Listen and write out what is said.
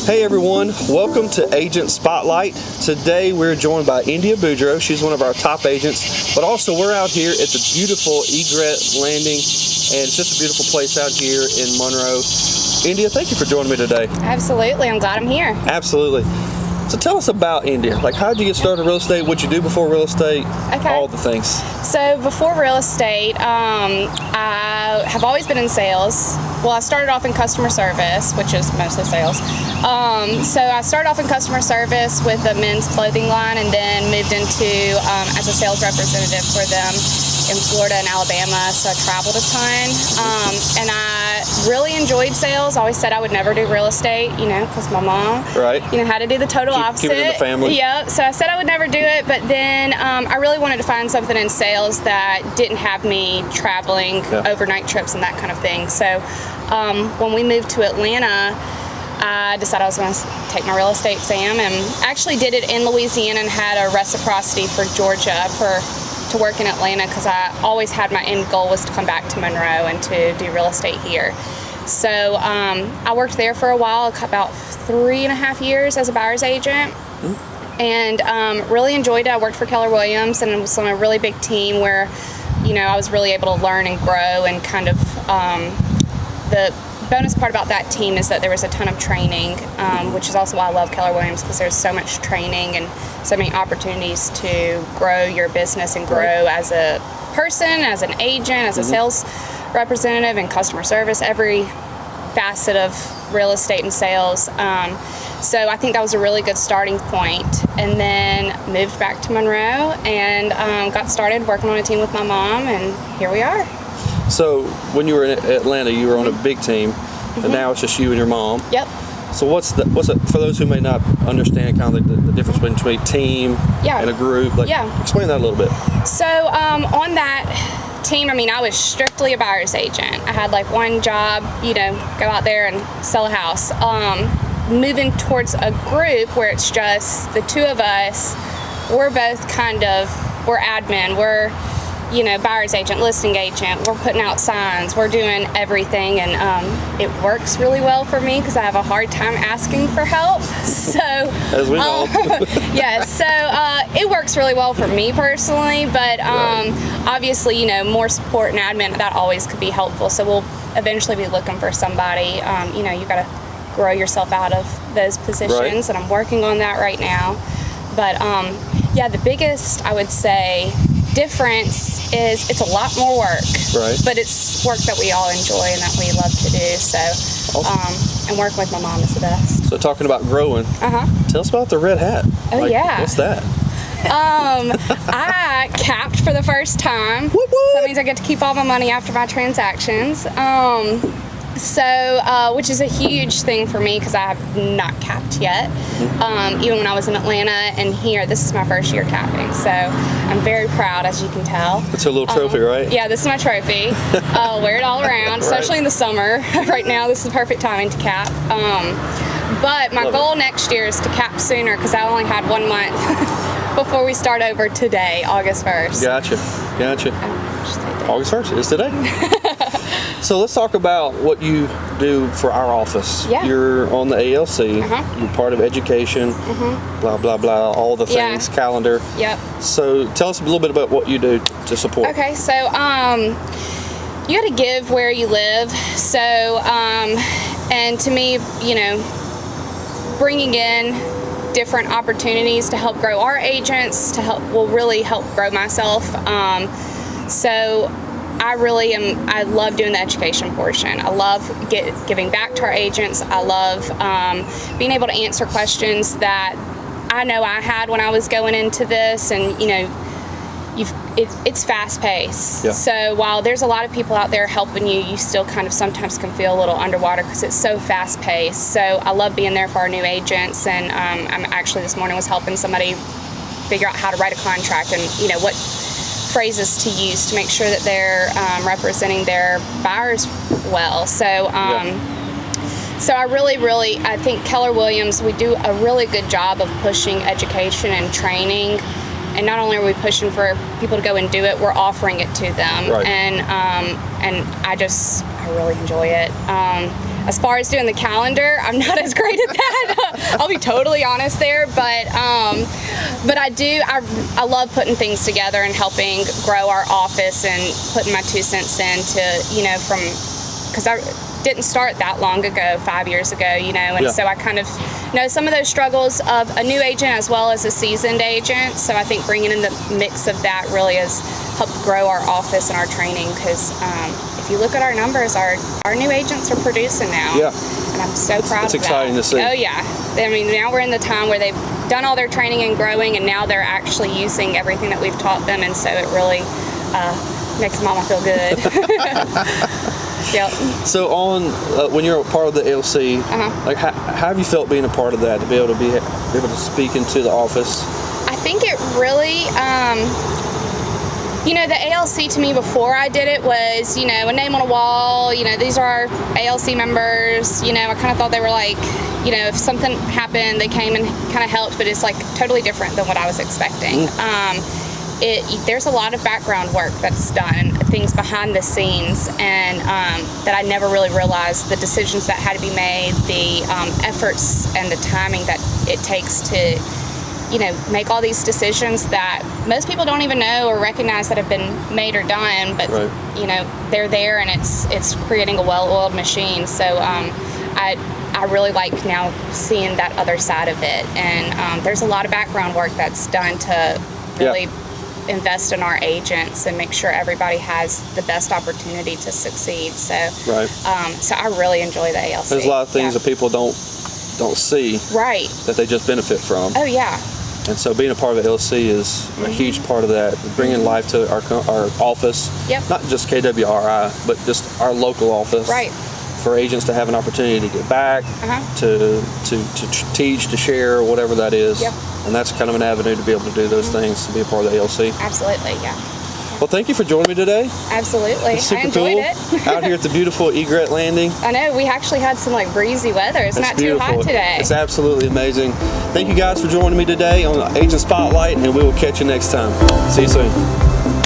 Hey everyone, welcome to Agent Spotlight. Today we're joined by India Boudreaux. She's one of our top agents, but also we're out here at the beautiful Egret Landing, and it's just a beautiful place out here in Monroe. India, thank you for joining me today. Absolutely, I'm glad I'm here. Absolutely. So tell us about India. Like, how did you get started in real estate? What you do before real estate? Okay. All the things. So before real estate, I have always been in sales. Well, I started off in customer service, which is mostly sales. So I started off in customer service with a men's clothing line, and then moved into as a sales representative for them in Florida and Alabama. So I traveled a ton, and I really enjoyed sales. I always said I would never do real estate, because my mom, had to do the total opposite. Keep it in the family. Yep. So I said I would never do it, but then I really wanted to find something in sales that didn't have me traveling overnight trips and that kind of thing. So when we moved to Atlanta, I decided I was going to take my real estate exam, and actually did it in Louisiana and had a reciprocity for Georgia to work in Atlanta, because I always had my end goal was to come back to Monroe and to do real estate here. So I worked there for a while, about 3.5 years as a buyer's agent, and really enjoyed it. I worked for Keller Williams, and it was on a really big team where, I was really able to learn and grow, and kind of the bonus part about that team is that there was a ton of training, which is also why I love Keller Williams, because there's so much training and so many opportunities to grow your business and grow as a person, as an agent, as a sales representative, and customer service, every facet of real estate and sales. So I think that was a really good starting point. And then moved back to Monroe and got started working on a team with my mom, and here we are. So when you were in Atlanta, you were on a big team, and now it's just you and your mom. Yep. So what's it for those who may not understand kind of the difference between a team and a group? Explain that a little bit. So on that team, I was strictly a buyer's agent. I had like one job, go out there and sell a house. Moving towards a group where it's just the two of us, we're both we're admin, we're buyer's agent, listing agent, we're putting out signs, we're doing everything, and it works really well for me because I have a hard time asking for help. So as we know. It works really well for me personally, but obviously, more support and admin, that always could be helpful. So we'll eventually be looking for somebody. You got to grow yourself out of those positions, and I'm working on that right now. But the biggest, I would say, difference is it's a lot more work, but it's work that we all enjoy and that we love to do. So awesome. And working with my mom is the best. So talking about growing, tell us about the red hat. What's that? I capped for the first time. So that means I get to keep all my money after my transactions. Which is a huge thing for me because I have not capped yet. Even when I was in Atlanta and here, this is my first year capping. So I'm very proud, as you can tell. It's a little trophy, right? Yeah, this is my trophy. I'll wear it all around, especially in the summer. Right now, this is the perfect timing to cap. But my goal next year is to cap sooner because I only had 1 month before we start over today, August 1st. Gotcha. August 1st is today. So let's talk about what you do for our office. Yeah. You're on the ALC. You're part of education, blah, blah, blah, all the things, calendar. Yep. So tell us a little bit about what you do to support. Okay, so you got to give where you live. So, and to me, bringing in different opportunities to help grow our agents will really help grow myself. So I love doing the education portion. I love giving back to our agents. I love being able to answer questions that I know I had when I was going into this, and it's fast paced. Yeah. So while there's a lot of people out there helping you, you still kind of sometimes can feel a little underwater because it's so fast paced. So I love being there for our new agents, and I'm actually this morning was helping somebody figure out how to write a contract and what phrases to use to make sure that they're representing their buyers well. So so I think Keller Williams, we do a really good job of pushing education and training, and not only are we pushing for people to go and do it, we're offering it to them. And I really enjoy it. as far as doing the calendar, I'm not as great at that. I'll be totally honest there, but I love putting things together and helping grow our office and putting my 2 cents in to, because I didn't start that long ago, 5 years ago, and so I kind of know some of those struggles of a new agent as well as a seasoned agent. So I think bringing in the mix of that really has helped grow our office and our training, because if you look at our numbers, our new agents are producing now. Yeah. And I'm so proud of that. It's exciting to see. Oh, yeah. I mean, now we're in the time where they've done all their training and growing, and now they're actually using everything that we've taught them, and so it really makes mama feel good. Yep. So when you're a part of the ALC, like how have you felt being a part of that, to be able to speak into the office? I think it really, the ALC to me before I did it was, a name on a wall, these are our ALC members, I kind of thought they were like, if something happened, they came and kind of helped, but it's like totally different than what I was expecting. There's a lot of background work that's done, things behind the scenes, and that I never really realized, the decisions that had to be made, the efforts and the timing that it takes to, make all these decisions that most people don't even know or recognize that have been made or done, but, they're there, and it's creating a well-oiled machine. So I really like now seeing that other side of it, and there's a lot of background work that's done to really invest in our agents and make sure everybody has the best opportunity to succeed. So, so I really enjoy the ALC. There's a lot of things that people don't see, that they just benefit from. Oh yeah. And so being a part of the ALC is a huge part of that, bringing life to our office. Not just KWRI, but just our local office. For agents to have an opportunity to get back, to teach, to share, whatever that is. And that's kind of an avenue to be able to do those things, to be a part of the ALC. Absolutely, yeah. Well, thank you for joining me today. Absolutely. It's super I enjoyed cool. it. Out here at the beautiful Egret Landing. I know, we actually had some breezy weather. It's not beautiful. Too hot today. It's absolutely amazing. Thank you guys for joining me today on Agent Spotlight, and we will catch you next time. See you soon.